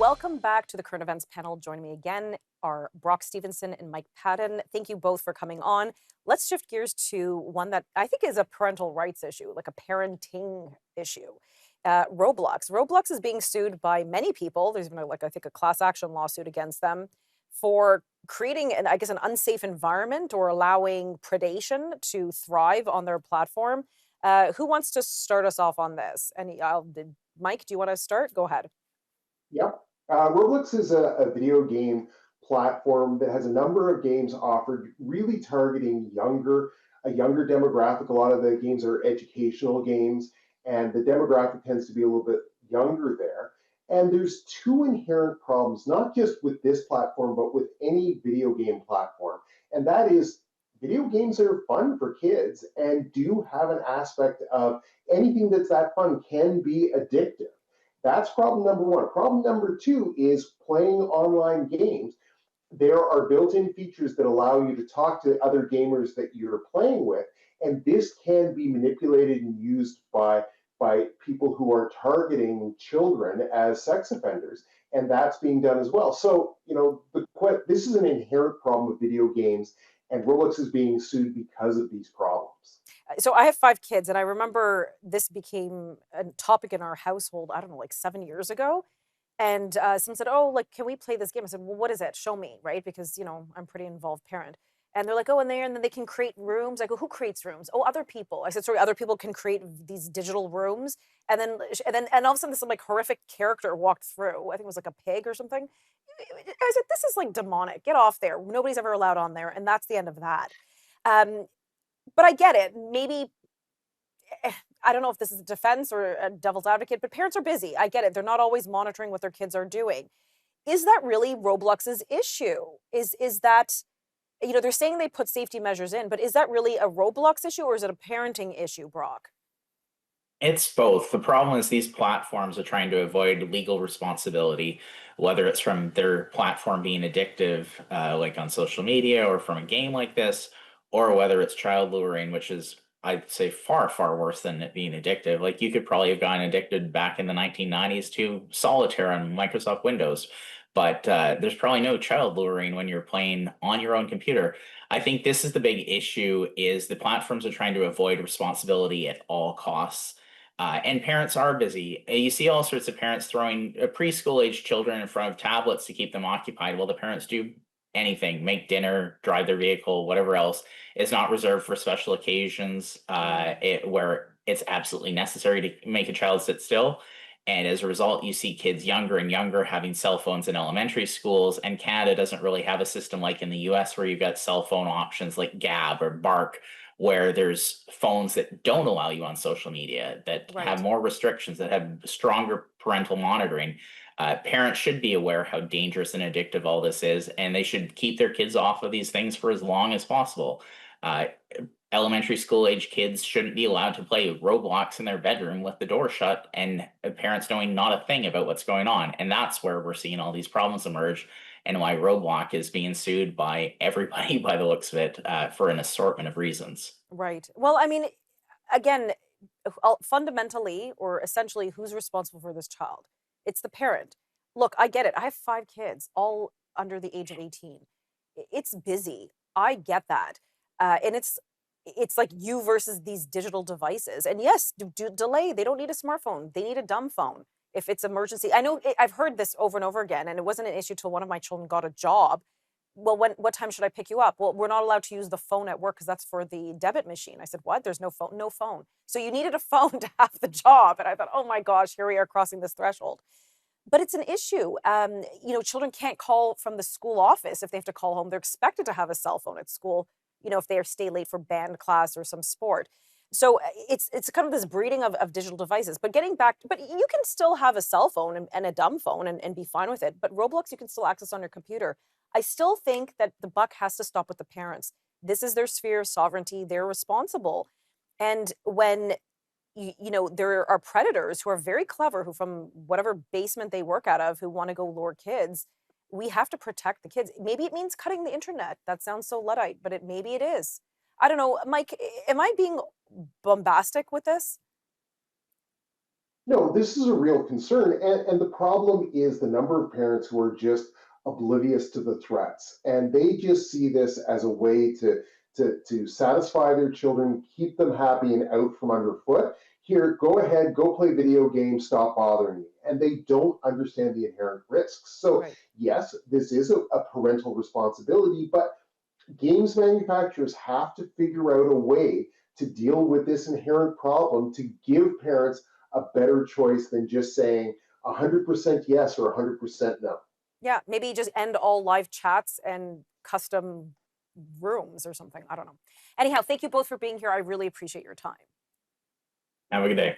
welcome back to the current events panel. Joining me again are Brock Stevenson and Mike Patton. Thank you both for coming on. Let's shift gears to one that I think is a parental rights issue, like a parenting issue. Roblox. Roblox is being sued by many people. There's been, I think, a class action lawsuit against them for creating, an unsafe environment or allowing predation to thrive on their platform. Who wants to start us off on this? Mike, do you want to start? Go ahead. Yep. Roblox is a video game platform that has a number of games offered, really targeting a younger demographic. A lot of the games are educational games, and the demographic tends to be a little bit younger there. And there's two inherent problems, not just with this platform, but with any video game platform. And that is video games are fun for kids and do have an aspect of anything that's that fun can be addictive. That's problem number one. Problem number two is playing online games. There are built-in features that allow you to talk to other gamers that you're playing with, and this can be manipulated and used by people who are targeting children as sex offenders, and that's being done as well. So, this is an inherent problem with video games, and Roblox is being sued because of these problems. So I have 5 kids, and I remember this became a topic in our household, I don't know, like 7 years ago. And someone said, "Oh, like, can we play this game?" I said, "Well, what is it? Show me," right? Because, I'm a pretty involved parent. And they're like, "Oh, and then they can create rooms." I go, "Who creates rooms?" "Oh, other people." I said, "Sorry, other people can create these digital rooms." And all of a sudden, this like horrific character walked through. I think it was like a pig or something. I said, "This is like demonic. Get off there. Nobody's ever allowed on there." And that's the end of that. Um, but I get it. Maybe I don't know if this is a defense or a devil's advocate, but parents are busy. I get it. They're not always monitoring what their kids are doing. Is that really Roblox's issue? Is that, they're saying they put safety measures in, but is that really a Roblox issue or is it a parenting issue, Brock? It's both. The problem is these platforms are trying to avoid legal responsibility, whether it's from their platform being addictive, like on social media, or from a game like this, or whether it's child luring, which is, I'd say, far, far worse than it being addictive. Like, you could probably have gotten addicted back in the 1990s to solitaire on Microsoft Windows, but there's probably no child luring when you're playing on your own computer. I think this is the big issue: is the platforms are trying to avoid responsibility at all costs. And parents are busy. You see all sorts of parents throwing preschool age children in front of tablets to keep them occupied while the parents do anything, make dinner, drive their vehicle, whatever else is not reserved for special occasions, where it's absolutely necessary to make a child sit still. And as a result, you see kids younger and younger having cell phones in elementary schools. And Canada doesn't really have a system like in the US, where you've got cell phone options like Gab or Bark, where there's phones that don't allow you on social media, that have Right. more restrictions, that have stronger parental monitoring. Parents should be aware how dangerous and addictive all this is, and they should keep their kids off of these things for as long as possible. Uh, Elementary school age kids shouldn't be allowed to play Roblox in their bedroom with the door shut and parents knowing not a thing about what's going on. And that's where we're seeing all these problems emerge, and why Roblox is being sued by everybody by the looks of it, for an assortment of reasons. Right. Well, I mean, again, fundamentally or essentially, who's responsible for this child? It's the parent. Look, I get it. I have 5 kids, all under the age of 18. It's busy. I get that. And it's like you versus these digital devices. And yes, do delay. They don't need a smartphone. They need a dumb phone. If it's emergency, I know I've heard this over and over again, and it wasn't an issue till one of my children got a job. Well, what time should I pick you up? Well, we're not allowed to use the phone at work because that's for the debit machine. I said, what? There's no phone, no phone. So you needed a phone to have the job. And I thought, oh my gosh, here we are crossing this threshold. But it's an issue. Children can't call from the school office if they have to call home. They're expected to have a cell phone at school, if they are stay late for band class or some sport. So it's kind of this breeding of digital devices. But getting back, but you can still have a cell phone and a dumb phone and be fine with it. But Roblox, you can still access on your computer. I still think that the buck has to stop with the parents. This is their sphere of sovereignty. They're responsible. And when there are predators who are very clever, who from whatever basement they work out of, who want to go lure kids, we have to protect the kids. Maybe it means cutting the internet. That sounds so Luddite, but maybe it is. I don't know, Mike. Am I being bombastic with this? No, this is a real concern. And the problem is the number of parents who are just oblivious to the threats. And they just see this as a way to satisfy their children, keep them happy and out from underfoot. Here, go ahead, go play video games, stop bothering me. And they don't understand the inherent risks. So, Right. yes, this is a parental responsibility, but games manufacturers have to figure out a way to deal with this inherent problem to give parents a better choice than just saying 100% yes or 100% no. Yeah, maybe just end all live chats and custom rooms or something. I don't know. Anyhow, thank you both for being here. I really appreciate your time. Have a good day.